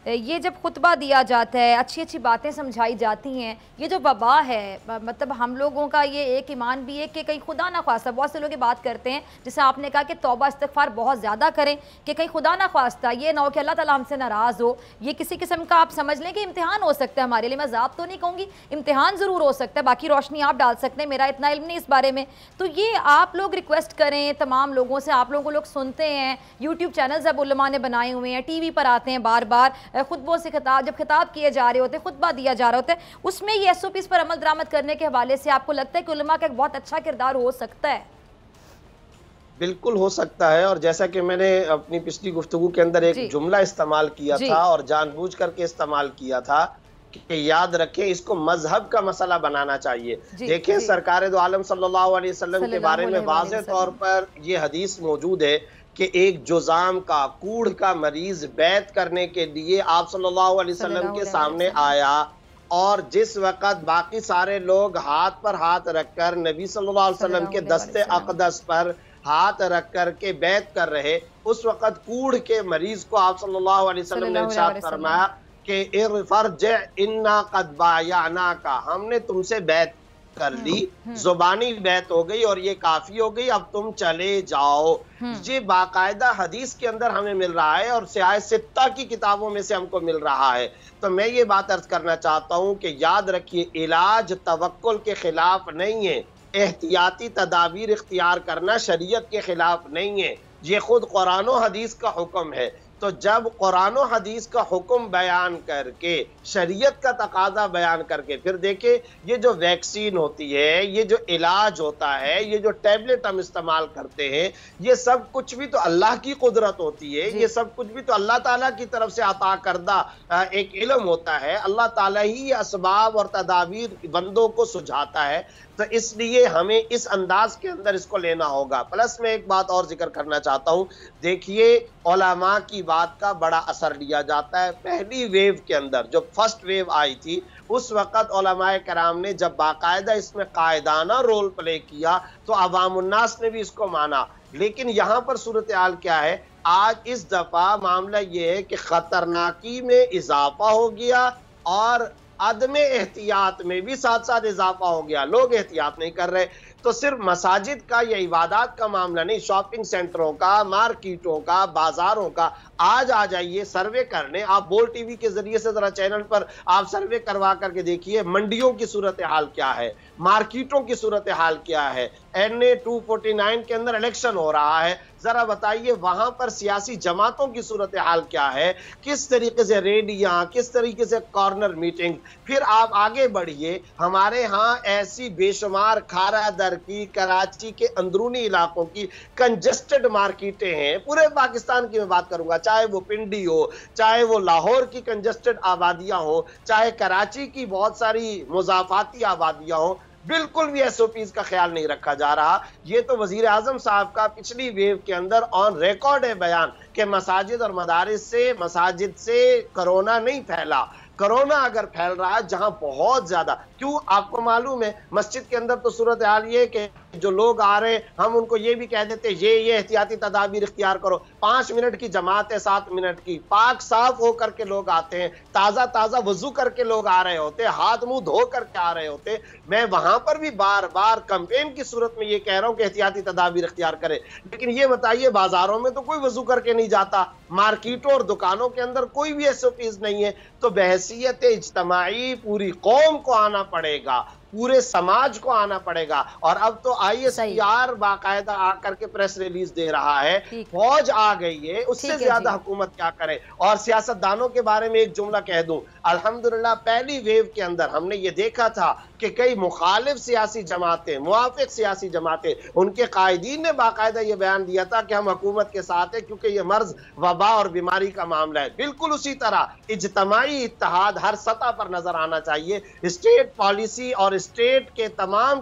یہ جب خطبہ دیا جاتا ہے، اچھی اچھی باتیں سمجھائی جاتی ہیں، یہ جو وبا ہے، مطلب ہم لوگوں کا یہ ایک ایمان بھی ہے کہ کہیں خدا نہ خواستہ، بہت سے لوگ یہ بات کرتے ہیں جسے آپ نے کہا کہ توبہ استغفار بہت زیادہ کریں کہ کہیں خدا نہ خواستہ یہ نہ ہو کہ اللہ تعالیٰ ہم سے ناراض ہو. یہ کسی قسم کا آپ سمجھ لیں کہ امتحان ہو سکتا ہے ہمارے لیے. میں ذات تو نہیں کہوں گی، امتحان ضرور ہو سکتا ہے، باقی روشنی آپ ڈال سکتے ہیں، میرا اتنا علم نہیں اس بارے میں. تو یہ آپ لوگ ریکویسٹ کریں تمام لوگوں سے، آپ لوگوں کو لوگ سنتے ہیں، یوٹیوب چینلز اب علماء نے بنائے ہوئے ہیں، ٹی وی پر آتے ہیں بار بار خطبوں سے جب خطاب کیے جا رہے ہوتے ہیں، خطبہ دیا جا رہا ہوتا ہے، اس میں یہ SOPs پر عمل درآمد کرنے کے حوالے سے آپ کو لگتا ہے کہ علماء کا ایک بہت اچھا کردار ہو سکتا ہے؟ بالکل ہو سکتا ہے، اور جیسا کہ میں نے اپنی پچھلی گفتگو کے اندر ایک جملہ استعمال کیا تھا اور جان بوجھ کر کے استعمال کیا تھا کہ یاد رکھیں اس کو مذہب کا مسئلہ بنانا چاہیے. دیکھیں سرکار دو عالم صلی اللہ علیہ وسلم کے بارے میں واضح طور پر یہ حدیث موجود ہے کہ ایک جزام کا کوڑ کا مریض بیعت کرنے کے لیے آپ صلی اللہ علیہ وسلم کے سامنے آیا، اور جس وقت باقی سارے لوگ ہاتھ پر ہاتھ رکھ کر نبی صلی اللہ علیہ وسلم کے دست اقدس پر ہاتھ رکھ کر کے بیعت کر رہے، اس وقت کوڑ کے مریض کو آپ صلی اللہ علیہ وسلم نے ارشاد فرمایا کہ ارفرجع انا قد بایعناکا، ہم نے تم سے بیعت کر لی، زبانی بیعت ہو گئی اور یہ کافی ہو گئی، اب تم چلے جاؤ. یہ باقاعدہ حدیث کے اندر ہمیں مل رہا ہے اور سیاہ ستہ کی کتابوں میں سے ہم کو مل رہا ہے. تو میں یہ بات عرض کرنا چاہتا ہوں کہ یاد رکھیے علاج توکل کے خلاف نہیں ہے، احتیاطی تدابیر اختیار کرنا شریعت کے خلاف نہیں ہے، یہ خود قرآن و حدیث کا حکم ہے. تو جب قرآن و حدیث کا حکم بیان کر کے، شریعت کا تقاضا بیان کر کے، پھر دیکھیں یہ جو ویکسین ہوتی ہے، یہ جو علاج ہوتا ہے، یہ جو ٹیبلٹ ہم استعمال کرتے ہیں، یہ سب کچھ بھی تو اللہ کی قدرت ہوتی ہے، یہ سب کچھ بھی تو اللہ تعالیٰ کی طرف سے عطا کردہ ایک علم ہوتا ہے. اللہ تعالیٰ ہی اسباب اور تدابیر بندوں کو سجھاتا ہے. تو اس لیے ہمیں اس انداز کے اندر اس کو لینا ہوگا. پلس میں ایک بات اور ذکر کرنا چاہتا ہوں، دیکھیے علماء کی بات کا بڑا اثر لیا جاتا ہے. پہلی ویو کے اندر جو فرسٹ ویو آئی تھی، اس وقت علماء کرام نے جب باقاعدہ اس میں قائدانہ رول پلے کیا تو عوام الناس نے بھی اس کو مانا. لیکن یہاں پر صورتحال کیا ہے؟ آج اس دفعہ معاملہ یہ ہے کہ خطرناکی میں اضافہ ہو گیا اور عدم احتیاط میں بھی ساتھ ساتھ اضافہ ہو گیا. لوگ احتیاط نہیں کر رہے. تو صرف مساجد کا یا عبادات کا معاملہ نہیں، شاپنگ سینٹروں کا، مارکیٹوں کا، بازاروں کا. آج آ جائیے سروے کرنے، آپ بول ٹی وی کے ذریعے سے ذرا چینل پر آپ سروے کروا کر کے دیکھیے منڈیوں کی صورتحال کیا ہے، مارکیٹوں کی صورتحال کیا ہے. NA 249 کے اندر الیکشن ہو رہا ہے، ذرا بتائیے وہاں پر سیاسی جماعتوں کی صورتحال کیا ہے، کس طریقے سے ریلیاں، کس طریقے سے کارنر میٹنگ. پھر آپ آگے بڑھیے، ہمارے ہاں ایسی بے شمار کھارا در کی، کراچی کے اندرونی علاقوں کی کنجسٹڈ مارکیٹیں ہیں. پورے پاکستان کی میں بات کروں گا، چاہے وہ پنڈی ہو، چاہے وہ لاہور کی کنجسٹڈ آبادیاں ہوں، چاہے کراچی کی بہت ساری مضافاتی آبادیاں ہوں، بالکل بھی SOPs کا خیال نہیں رکھا جا رہا. یہ تو وزیر اعظم صاحب کا پچھلی ویو کے اندر آن ریکارڈ ہے بیان کہ مساجد اور مدارس سے، مساجد سے کرونا نہیں پھیلا. کرونا اگر پھیل رہا ہے جہاں بہت زیادہ، کیوں آپ کو معلوم ہے مسجد کے اندر تو صورتحال یہ کہ جو لوگ آ رہے ہیں ہم ان کو یہ بھی کہہ دیتے یہ احتیاطی تدابیر اختیار کرو. 5 منٹ کی جماعت ہے، 7 منٹ کی، پاک صاف ہو کر کے لوگ آتے ہیں، تازہ تازہ وضو کر کے لوگ آ رہے ہوتے، ہاتھ منہ دھو کر کے آ رہے ہوتے. میں وہاں پر بھی بار بار کمپین کی صورت میں یہ کہہ رہا ہوں کہ احتیاطی تدابیر اختیار کرے. لیکن یہ بتائیے بازاروں میں تو کوئی وضو کر کے نہیں جاتا، مارکیٹوں اور دکانوں کے اندر کوئی بھی SOPs نہیں ہے. تو بحیثیت اجتماعی پوری قوم کو آنا پڑے گا، پورے سماج کو آنا پڑے گا. اور اب تو ISPR باقاعدہ آ کر کے پریس ریلیز دے رہا ہے، فوج آ گئی ہے، اس سے زیادہ حکومت کیا کرے. اور سیاستدانوں کے بارے میں ایک جملہ کہہ دوں، الحمدللہ پہلی ویو کے اندر ہم نے یہ دیکھا تھا کہ کئی مخالف سیاسی جماعتیں، موافق سیاسی جماعتیں، ان کے قائدین نے باقاعدہ یہ بیان دیا تھا کہ ہم حکومت کے ساتھ ہیں کیونکہ یہ مرض، وبا اور بیماری کا معاملہ ہے. بالکل اسی طرح اجتماعی اتحاد ہر سطح پر نظر آنا چاہیے. اسٹیٹ پالیسی اور اسٹیٹ کے تمام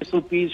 SOP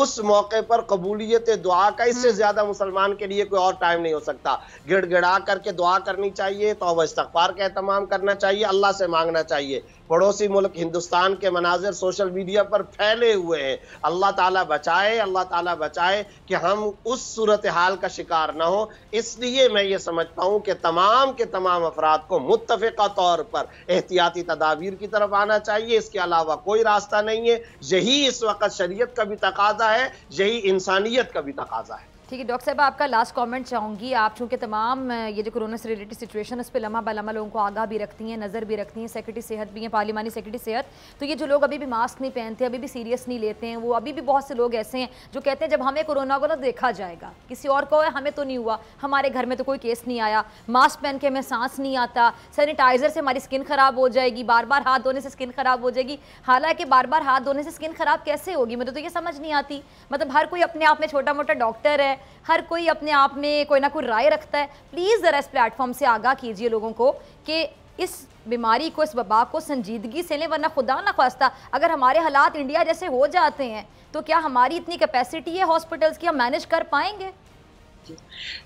اس موقع پر قبولیت دعا کا اس سے زیادہ مسلمان کے لیے کوئی اور ٹائم نہیں ہو سکتا. گڑ گڑا کر کے دعا کرنی چاہیے, توبہ استغفار کا اہتمام کرنا چاہیے, اللہ سے مانگنا چاہیے. پڑوسی ملک ہندوستان کے مناظر سوشل میڈیا پر پھیلے ہوئے ہیں. اللہ تعالیٰ بچائے, اللہ تعالیٰ بچائے کہ ہم اس صورتحال کا شکار نہ ہو. اس لیے میں یہ سمجھتا ہوں کہ تمام کے تمام افراد کو متفقہ طور پر احتیاطی تدابیر کی طرف آنا چاہیے. اس کے علاوہ کوئی راستہ نہیں ہے. یہی اس وقت شریعت کا بھی تقاضا ہے, یہی انسانیت کا بھی تقاضا ہے. ٹھیک ہے ڈاکٹر صاحب, آپ کا لاسٹ کامنٹ چاہوں گی. آپ چونکہ تمام یہ جو کورونا سے ریلیٹڈ سچویشن اس پہ لمحہ بہ لمحہ لوگوں کو آگاہ بھی رکھتی ہیں, نظر بھی رکھتی ہیں, سیکرٹری صحت بھی ہیں, پارلیمانی سیکرٹری صحت, تو یہ جو لوگ ابھی بھی ماسک نہیں پہنتے, ابھی بھی سیریس نہیں لیتے ہیں, وہ ابھی بھی بہت سے لوگ ایسے ہیں جو کہتے ہیں جب ہمیں کورونا کو تو دیکھا جائے گا, کسی اور کو ہے, ہمیں تو نہیں ہوا, ہمارے گھر میں تو کوئی کیس نہیں آیا, ماسک پہن کے ہمیں سانس نہیں آتا, سینیٹائزر سے ہماری اسکن خراب ہو جائے گی, بار بار ہاتھ دھونے سے اسکن خراب ہو جائے گی. حالانکہ بار بار ہاتھ دھونے سے اسکن خراب کیسے ہوگی, مجھے تو یہ سمجھ نہیں آتی. مطلب ہر کوئی اپنے آپ میں چھوٹا موٹا ڈاکٹر ہے, ہر کوئی اپنے آپ میں کوئی نہ کوئی رائے رکھتا ہے. پلیز ذرا اس پلیٹ فارم سے آگاہ کیجئے لوگوں کو کہ اس بیماری کو, اس وبا کو سنجیدگی سے لیں, ورنہ خدا نہ خواستہ اگر ہمارے حالات انڈیا جیسے ہو جاتے ہیں تو کیا ہماری اتنی کیپیسٹی ہے ہاسپٹلز کی, ہم مینیج کر پائیں گے؟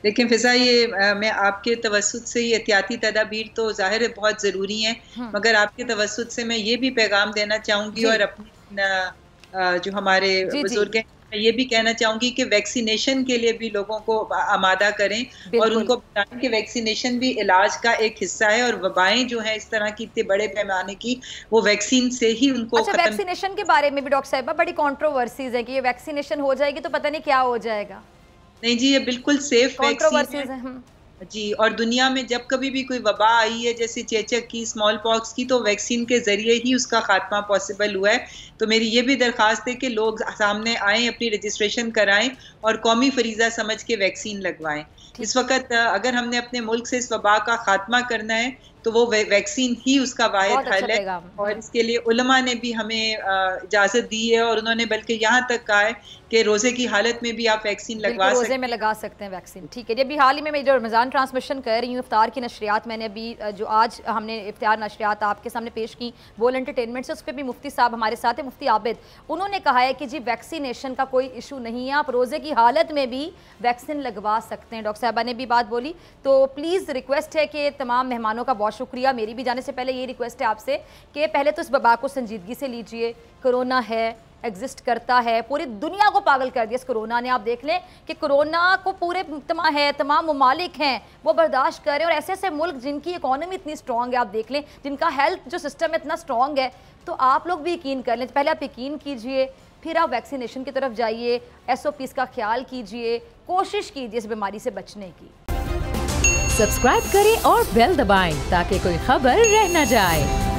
لیکن فضا, یہ میں آپ کے توسط سے یہ احتیاطی تدابیر تو ظاہر ہے بہت ضروری ہیں, مگر آپ کے توسط سے میں یہ بھی پیغام دینا چاہوں گی اور اپنے جو ہمارے بزرگ ہیں میں یہ بھی کہنا چاہوں گی کہ ویکسینیشن کے لیے بھی لوگوں کو آمادہ کریں اور ان کو بتائیں کہ ویکسینیشن بھی علاج کا ایک حصہ ہے, اور وبائیں جو ہیں اس طرح کی اتنے بڑے پیمانے کی وہ ویکسین سے ہی ان کو ختم. اچھا, ویکسینیشن کے بارے میں بھی ڈاکٹر صاحبہ بڑی کنٹروورسیز ہے کہ یہ ویکسینیشن ہو جائے گی تو پتہ نہیں کیا ہو جائے گا. نہیں جی, یہ بالکل سیف ویکسین ہے جی, اور دنیا میں جب کبھی بھی کوئی وبا آئی ہے جیسے چیچک کی, اسمال پاکس کی, تو ویکسین کے ذریعے ہی اس کا خاتمہ پاسبل ہوا ہے. تو میری یہ بھی درخواست ہے کہ لوگ سامنے آئیں, اپنی رجسٹریشن کرائیں اور قومی فریضہ سمجھ کے ویکسین لگوائیں. اس وقت اگر ہم نے اپنے ملک سے اس وبا کا خاتمہ کرنا ہے تو وہ ویکسین ہی اس کا واحد حل ہے, اور اس کے لیے علماء نے بھی ہمیں اجازت دی ہے, اور انہوں نے بلکہ یہاں تک کہا ہے کہ روزے کی حالت میں بھی آپ ویکسین لگوا سکتے ہیں, روزے میں لگا سکتے ہیں ویکسین. ٹھیک ہے جی, ابھی حال ہی میں جو رمضان ٹرانسمیشن کر رہی ہوں, افطار کی نشریات میں نے ابھی جو آج ہم نے افطار نشریات آپ کے سامنے پیش کی بول انٹرٹینمنٹ سے, اس پہ بھی مفتی صاحب ہمارے ساتھ ہیں, مفتی عابد, انہوں نے کہا ہے کہ جی ویکسینیشن کا کوئی ایشو نہیں ہے, آپ روزے کی حالت میں بھی ویکسین لگوا سکتے ہیں. ڈاکٹر صاحبہ نے بھی بات بولی, تو پلیز ریکویسٹ ہے کہ تمام مہمانوں کا بہت شکریہ, میری بھی جانے سے پہلے یہ ریکویسٹ ہے آپ سے کہ پہلے تو اس وبا کو سنجیدگی سے لیجئے. کرونا ہے, ایگزسٹ کرتا ہے, پوری دنیا کو پاگل کر دیا اس کرونا نے. آپ دیکھ لیں کہ کرونا کو پورے تمام ممالک ہیں وہ برداشت کر رہے ہیں, اور ایسے ایسے ملک جن کی اکانومی اتنی سٹرونگ ہے, آپ دیکھ لیں جن کا ہیلتھ جو سسٹم اتنا سٹرونگ ہے, تو آپ لوگ بھی یقین کر لیں. پہلے آپ یقین کیجئے, پھر آپ ویکسینیشن کی طرف جائیے, SOPs کا خیال کیجئے, کوشش کیجئے اس بیماری سے بچنے کی. سبسکرائب کریں اور بیل دبائیں تاکہ کوئی خبر رہ نہ جائے.